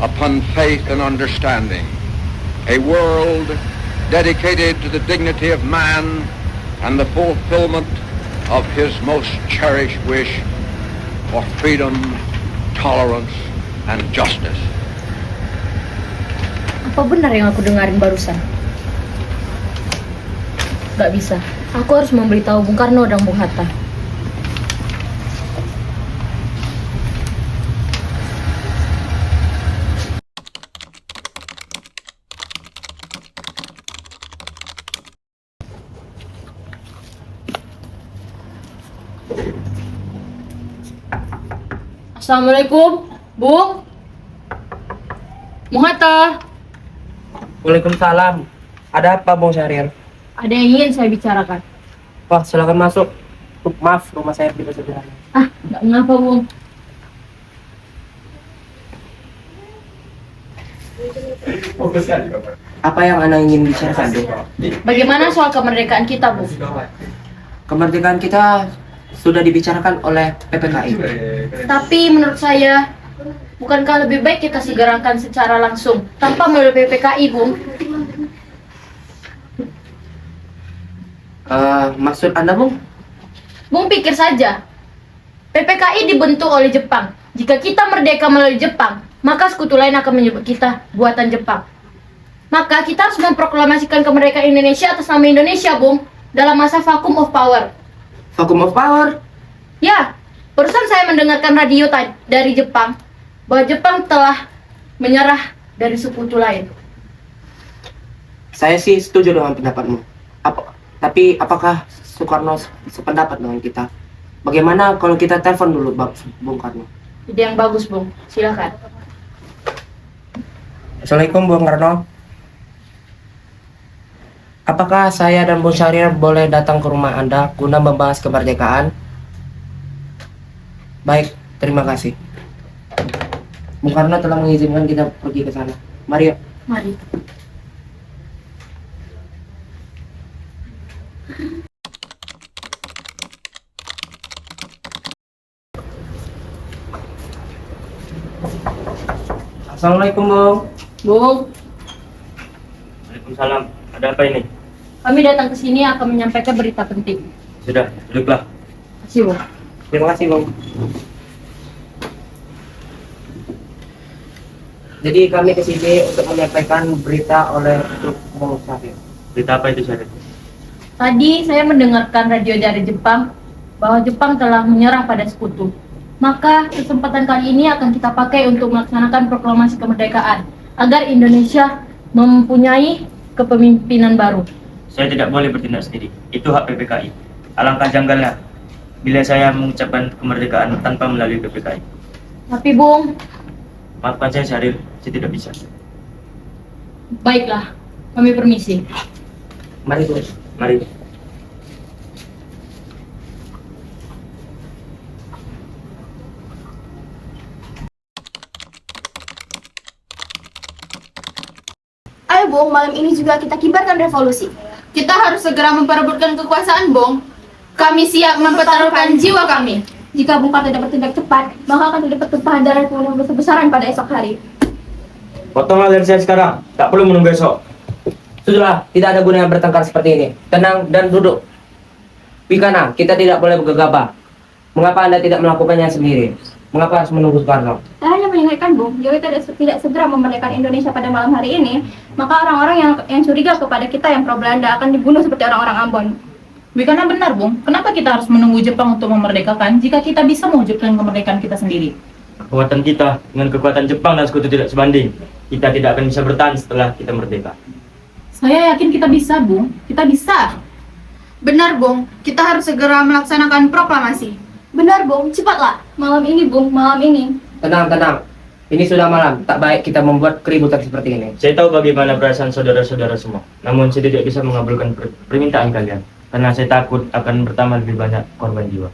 upon faith and understanding, a world dedicated to the dignity of man and the fulfillment of his most cherished wish for freedom, tolerance, and justice. Apa benar yang aku dengarin barusan? Gak bisa. Aku harus memberitahu Bung Karno dan Bung Hatta. Assalamualaikum, Bung. Bung Hatta. Waalaikumsalam. Ada apa, Bung Syahrir? Ada yang ingin saya bicarakan. Wah, silakan masuk. Maaf, rumah saya tidak sederhana. Nggak ngapa, Bung. Apa yang Anda ingin bicarakan, Bung? Bagaimana soal kemerdekaan kita, Bung? Kemerdekaan kita sudah dibicarakan oleh PPKI. Tapi menurut saya, bukankah lebih baik kita segerakan secara langsung tanpa melalui PPKI, Bung? Maksud Anda, Bung? Bung pikir saja, PPKI dibentuk oleh Jepang. Jika kita merdeka melalui Jepang, maka sekutu lain akan menyebut kita buatan Jepang. Maka kita harus memproklamasikan kemerdekaan Indonesia atas nama Indonesia, Bung, dalam masa vacuum of power. Vacuum of power? Ya, barusan saya mendengarkan radio dari Jepang bahwa Jepang telah menyerah dari sekutu lain. Saya sih setuju dengan pendapatmu. Tapi apakah Soekarno sependapat dengan kita? Bagaimana kalau kita telepon dulu Bung Karno? Ide yang bagus, Bung. Silakan. Assalamualaikum, Bung Karno. Apakah saya dan Bung Syahrir boleh datang ke rumah Anda guna membahas kemerdekaan? Baik, terima kasih. Bung Karno telah mengizinkan kita pergi ke sana. Mari yuk. Mari. Assalamualaikum, Bung. Bung, Waalaikumsalam. Ada apa ini? kami datang ke sini akan menyampaikan berita penting. Sudah, duduklah. Terima kasih, Bung. Terima kasih, Bung. Jadi kami ke sini untuk menyampaikan berita oleh Bung Syahrir. Berita apa itu, Syarif? Tadi saya mendengarkan radio dari Jepang bahwa Jepang telah menyerang pada sekutu. Maka kesempatan kali ini akan kita pakai untuk melaksanakan proklamasi kemerdekaan agar Indonesia mempunyai kepemimpinan baru. Saya tidak boleh bertindak sendiri. Itu hak PPKI. Alangkah janggalnya bila saya mengucapkan kemerdekaan tanpa melalui PPKI. Tapi, Bung, Maafkan saya, Syarif. Saya tidak bisa. baiklah, kami permisi. Mari, Bung. Mari. Ayo Bung, malam ini juga kita kibarkan revolusi. Kita harus segera memperebutkan kekuasaan, Bung. Kami siap mempertaruhkan jiwa kami. Jika Bung Karno tidak bertindak cepat, maka akan terdapat tumpahan darah yang besar-besaran pada esok hari. Potonglah dari saya sekarang. Tak perlu menunggu esok. Sudahlah, tidak ada gunanya bertengkar seperti ini. Tenang dan duduk. Wikana, kita tidak boleh bergegabah. Mengapa Anda tidak melakukannya sendiri? Mengapa harus menunggu Soekarno? Saya hanya mengingatkan, Bung, jika kita tidak segera memerdekakan Indonesia pada malam hari ini, maka orang-orang yang curiga kepada kita yang pro Belanda akan dibunuh seperti orang-orang Ambon. Karena benar, Bung. Kenapa kita harus menunggu Jepang untuk memerdekakan jika kita bisa mewujudkan kemerdekaan kita sendiri? Kekuatan kita dengan kekuatan Jepang dan sekutu tidak sebanding. Kita tidak akan bisa bertahan setelah kita merdeka. Saya yakin kita bisa, Bung. Kita bisa. Benar, Bung. Kita harus segera melaksanakan proklamasi. Benar, Bung. Cepatlah. Malam ini, Bung. Malam ini. Tenang, tenang. Ini sudah malam. Tak baik kita membuat keributan seperti ini. Saya tahu bagaimana perasaan saudara-saudara semua. Namun saya tidak bisa mengabulkan permintaan kalian. Karena saya takut akan bertambah lebih banyak korban jiwa.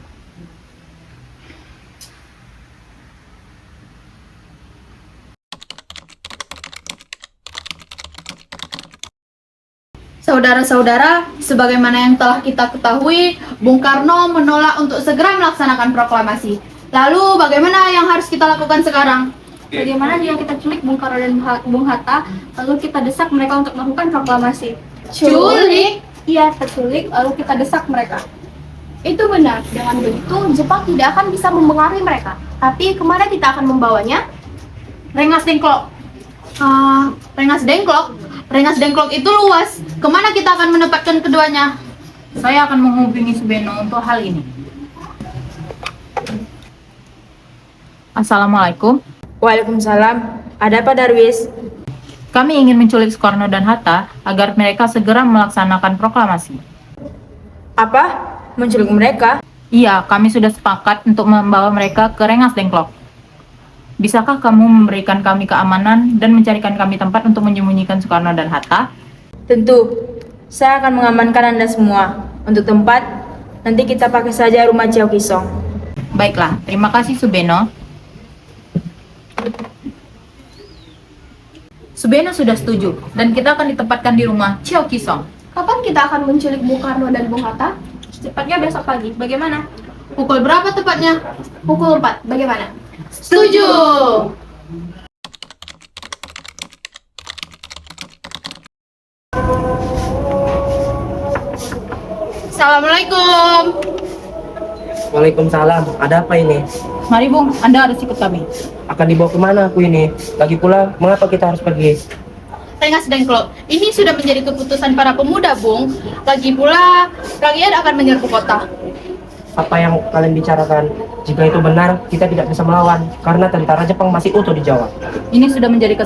Saudara-saudara, sebagaimana yang telah kita ketahui, Bung Karno menolak untuk segera melaksanakan proklamasi. Lalu, bagaimana yang harus kita lakukan sekarang? Bagaimana jika kita culik Bung Karno dan Bung Hatta, lalu kita desak mereka untuk melakukan proklamasi? Culik? Iya, terculik, lalu kita desak mereka. Itu benar, dengan begitu Jepang tidak akan bisa mempengaruhi mereka. Tapi kemana kita akan membawanya? Rengas Dengklok. Rengas Dengklok itu luas. Kemana kita akan menempatkan keduanya? Saya akan menghubungi Subeno untuk hal ini. Assalamualaikum. Waalaikumsalam. Ada apa Darwis? Kami ingin menculik Soekarno dan Hatta agar mereka segera melaksanakan proklamasi. Apa? Menculik mereka? Iya, kami sudah sepakat untuk membawa mereka ke Rengas Dengklok. Bisakah kamu memberikan kami keamanan dan mencarikan kami tempat untuk menyembunyikan Soekarno dan Hatta? Tentu. Saya akan mengamankan Anda semua. Untuk tempat, nanti kita pakai saja rumah Ciao Kisong. Baiklah, terima kasih Subeno. Subeno sudah setuju, dan kita akan ditempatkan di rumah Ciao Kisong. Kapan kita akan menculik Bung Karno dan Bung Hatta? Secepatnya besok pagi. Bagaimana? Pukul berapa tepatnya? Pukul 4. Bagaimana? Setuju. Assalamualaikum. Waalaikumsalam. Ada apa ini? Mari Bung, Anda harus ikut kami. Akan dibawa kemana aku ini? Lagi pula, mengapa kita harus pergi? Rengas Dengklok, ini sudah menjadi keputusan para pemuda, Bung. Lagi pula, rakyat akan menyerbu kota. Apa yang kalian bicarakan? Jika itu benar, kita tidak bisa melawan karena tentara Jepang masih utuh di Jawa. Ini sudah menjadi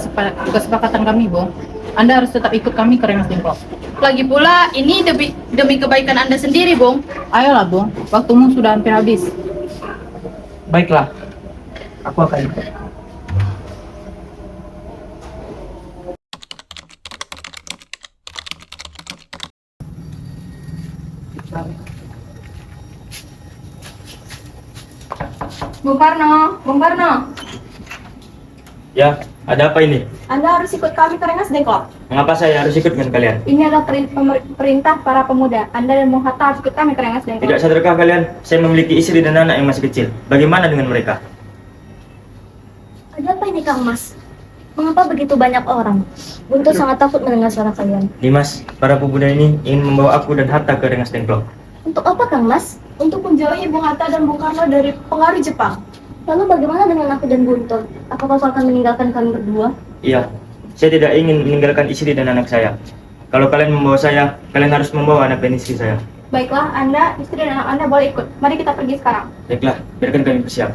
kesepakatan kami, Bung. Anda harus tetap ikut kami ke Rengas Dengklok. Lagi pula, ini demi kebaikan Anda sendiri, Bung. Ayolah, Bung. Waktumu sudah hampir habis. Baiklah, aku akan ikut. Bung Karno. Ya, ada apa ini? Anda harus ikut kami ke Rengas Dengklok. Mengapa saya harus ikut dengan kalian? Ini adalah perintah para pemuda. Anda dan Bung Hatta harus ikut kami ke Rengas Dengklok. Tidak sadarkah kalian? Saya memiliki istri dan anak yang masih kecil. Bagaimana dengan mereka? Ada apa ini Kang Mas? Mengapa begitu banyak orang? Buntu sangat takut mendengar suara kalian. Dimas, para pemuda ini ingin membawa aku dan Hatta ke Rengas Dengklok. Untuk apa Kang Mas? Untuk menjauhi Bung Hatta dan Bung Karno dari pengaruh Jepang. Lalu bagaimana dengan aku dan Guntur? Apakah kau akan meninggalkan kami berdua? Iya, saya tidak ingin meninggalkan istri dan anak saya. Kalau kalian membawa saya, kalian harus membawa anak dan istri saya. Baiklah, Anda, istri dan anak Anda boleh ikut. Mari kita pergi sekarang. Baiklah, biarkan kami bersiap.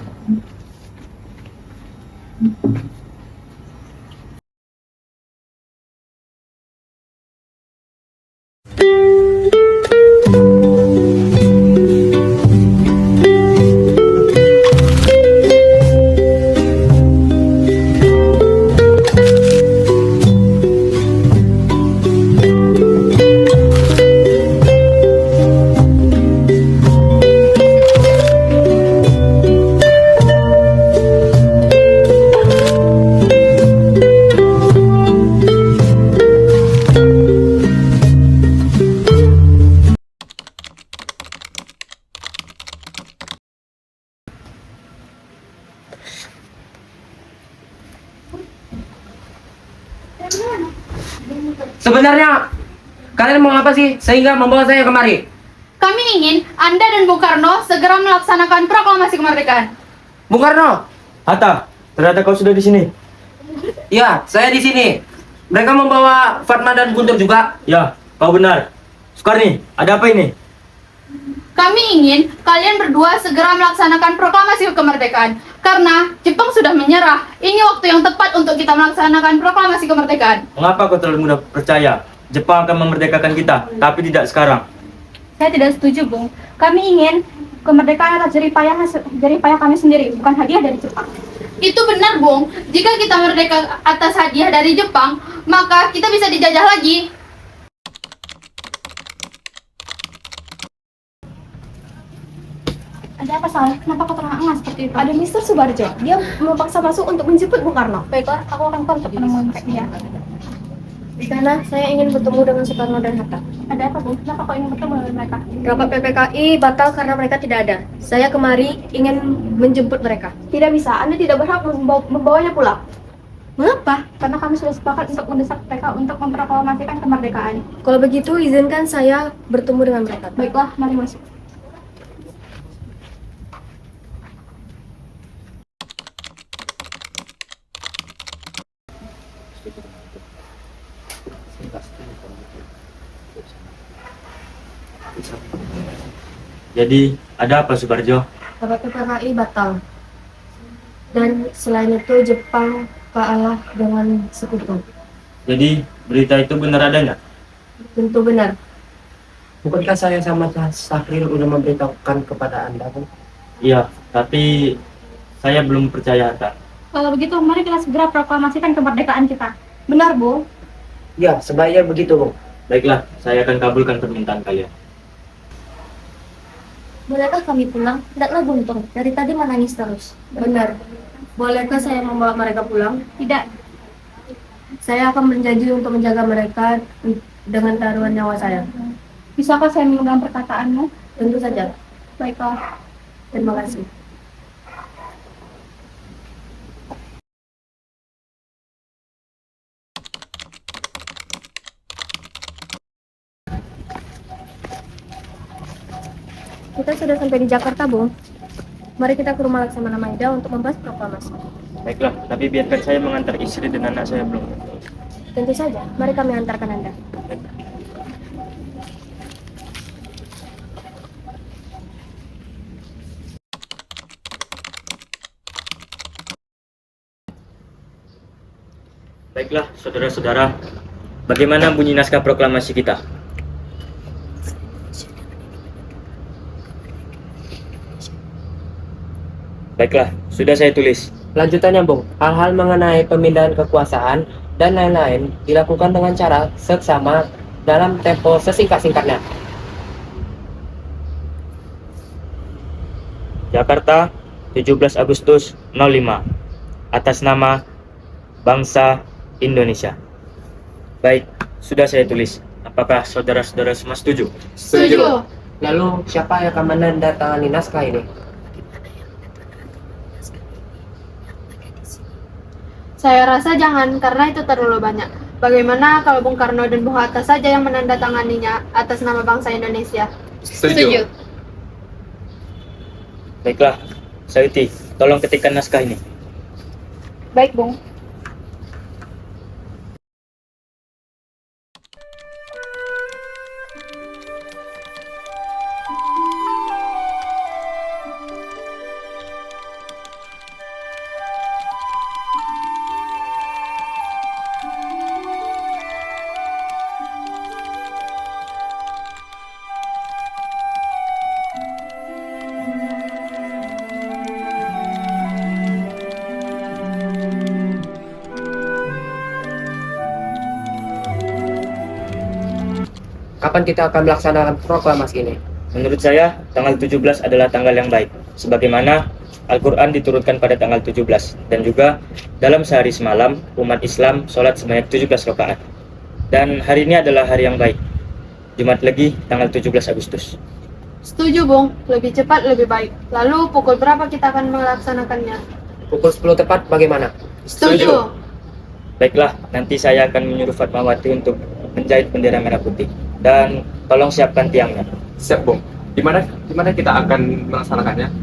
Sebenarnya, kalian mau apa sih sehingga membawa saya kemari? Kami ingin Anda dan Bung Karno segera melaksanakan proklamasi kemerdekaan. Bung Karno? Hatta, ternyata kau sudah di sini. Ya, saya di sini. Mereka membawa Fatma dan Guntur juga. Ya, kau benar. Soekarni, ada apa ini? Kami ingin kalian berdua segera melaksanakan proklamasi kemerdekaan. Karena Jepang sudah menyerah. Ini waktu yang tepat untuk kita melaksanakan proklamasi kemerdekaan. Mengapa kau terlalu mudah percaya? Jepang akan memerdekakan kita, tapi tidak sekarang. Saya tidak setuju, Bung. Kami ingin kemerdekaan adalah jerih payah kami sendiri, bukan hadiah dari Jepang. Itu benar, Bung. Jika kita merdeka atas hadiah dari Jepang, maka kita bisa dijajah lagi. Ada apa, Sal? Kenapa kau terengah-engah seperti itu? Ada Mr. Subarjo. Dia memaksa masuk untuk menjemput Bung Karno. Baiklah, aku akan kontak penemuan mereka. Karena saya ingin bertemu dengan Soekarno dan Hatta. Ada apa, Bu? Kenapa kau ingin bertemu dengan mereka? Rapat PPKI batal karena mereka tidak ada. Saya kemari ingin menjemput mereka. Tidak bisa, Anda tidak berhak membawanya pulang. Mengapa? Karena kami sudah sepakat untuk mendesak mereka untuk memproklamasikan kemerdekaan. Kalau begitu, izinkan saya bertemu dengan mereka. Baiklah, mari masuk. Jadi, ada apa Subarjo? Rapat PPKI batal. Dan selain itu, Jepang kalah dengan sekutu. Jadi, berita itu benar adanya? Tentu benar. Bukankah saya sama Sahril udah memberitahukan kepada Anda, Bung? Iya, tapi saya belum percaya Hatta. Kalau begitu, mari kita segera proklamasikan kemerdekaan kita. Benar, Bu? Ya, sebaiknya begitu, Bung. Baiklah, saya akan kabulkan permintaan kalian. Bolehkah kami pulang? Tidaklah Guntur, dari tadi menangis terus. Benar. Bolehkah saya membawa mereka pulang? Tidak. Saya akan berjanji untuk menjaga mereka dengan taruhan nyawa saya. Bisakah saya memegang perkataanmu? Tentu saja. Baiklah. Terima kasih. Kita sudah sampai di Jakarta, Bung. Mari kita ke rumah Laksamana Maeda untuk membahas proklamasi. Baiklah, tapi biarkan saya mengantar istri dan anak saya belum. Tentu saja. Mari kami antarkan Anda. Baiklah, saudara-saudara, bagaimana bunyi naskah proklamasi kita? Baiklah, sudah saya tulis. Lanjutannya, Bung, hal-hal mengenai pemindahan kekuasaan dan lain-lain dilakukan dengan cara seksama dalam tempo sesingkat-singkatnya. Jakarta, 17 Agustus 05. Atas nama bangsa Indonesia. Baik, sudah saya tulis. Apakah saudara-saudara semua setuju? Setuju. Lalu, siapa yang akan menandatangani naskah ini? Saya rasa jangan, karena itu terlalu banyak. Bagaimana kalau Bung Karno dan Bung Hatta saja yang menandatanganinya atas nama bangsa Indonesia? Setuju. Baiklah, Sayuti, tolong ketikkan naskah ini. Baik, Bung. Kapan kita akan melaksanakan proklamasi ini? Menurut saya, tanggal 17 adalah tanggal yang baik. Sebagaimana Al-Quran diturunkan pada tanggal 17. Dan juga dalam sehari semalam, umat Islam sholat sebanyak 17 rakaat. Dan hari ini adalah hari yang baik. Jumat Legi, tanggal 17 Agustus. Setuju, Bung. Lebih cepat, lebih baik. Lalu, pukul berapa kita akan melaksanakannya? Pukul 10 tepat bagaimana? Setuju. Baiklah, nanti saya akan menyuruh Fatmawati untuk menjahit bendera merah putih. Dan tolong siapkan tiangnya. Siap, Bung. Di mana kita akan melaksanakannya?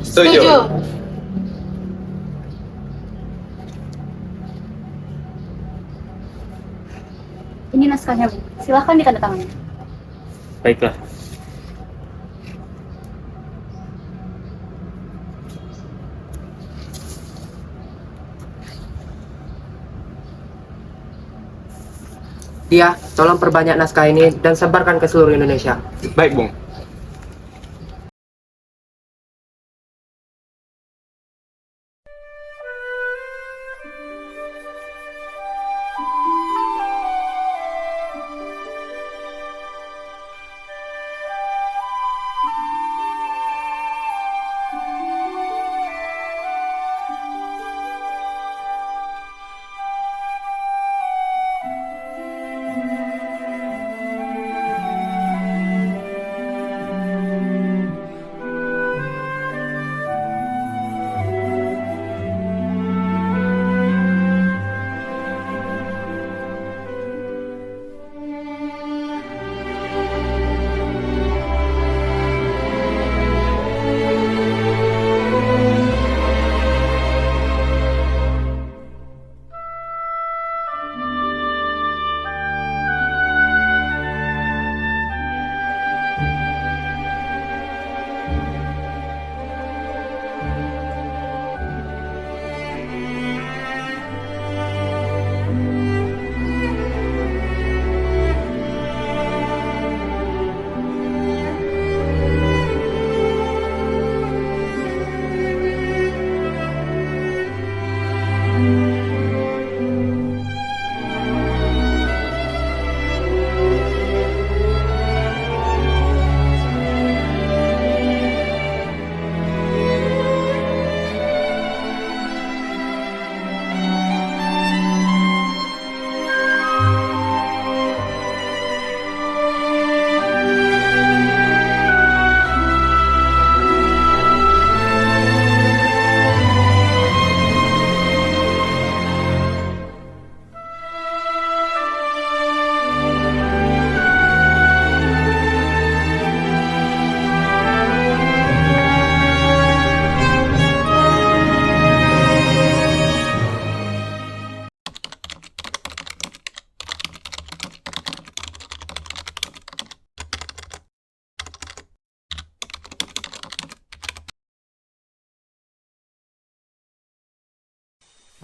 Setuju. Ini naskahnya, Bu. Silahkan ditandatangani. Baiklah. Dia, tolong perbanyak naskah ini dan sebarkan ke seluruh Indonesia. Baik, Bung.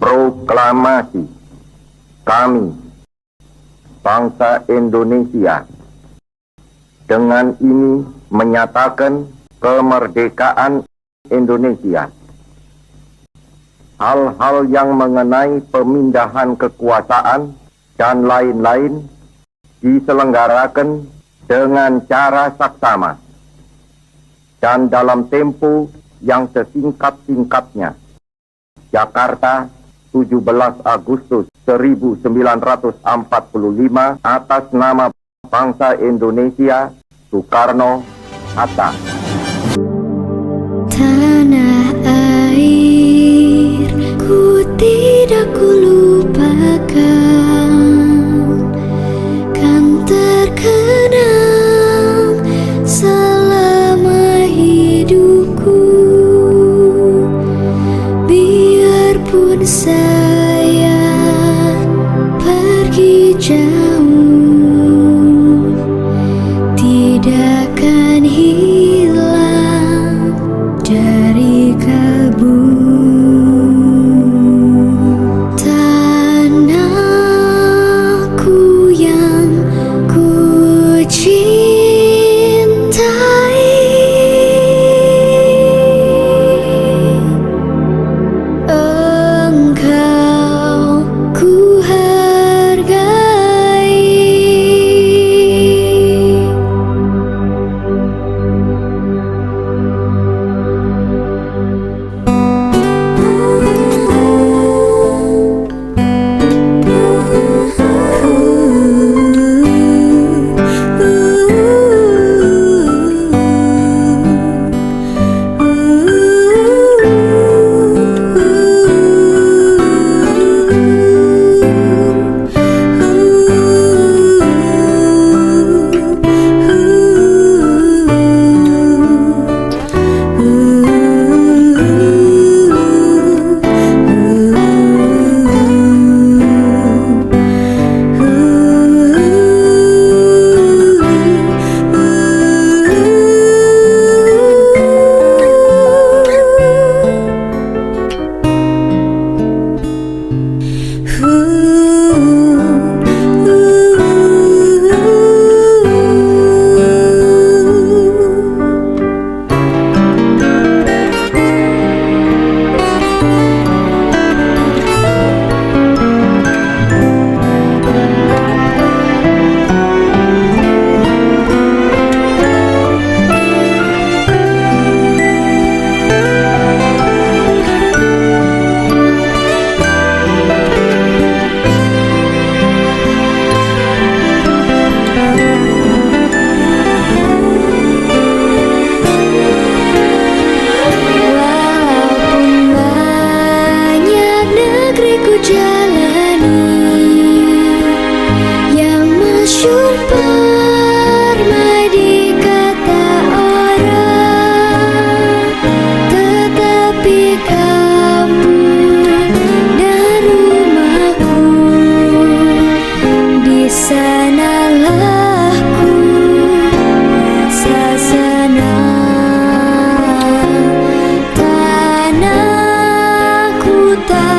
Proklamasi kami, bangsa Indonesia, dengan ini menyatakan kemerdekaan Indonesia. Hal-hal yang mengenai pemindahan kekuasaan dan lain-lain diselenggarakan dengan cara saksama dan dalam tempo yang sesingkat-singkatnya. Jakarta, 17 Agustus 1945, atas nama bangsa Indonesia, Soekarno Hatta. Tanah air ku tidak kulupakan, kan terkenang selama hidupku. Biarpun saya pergi jauh, tidak akan hilang dari kalbu. Tanahku yang ku cintai, engkau ku hargai. Tak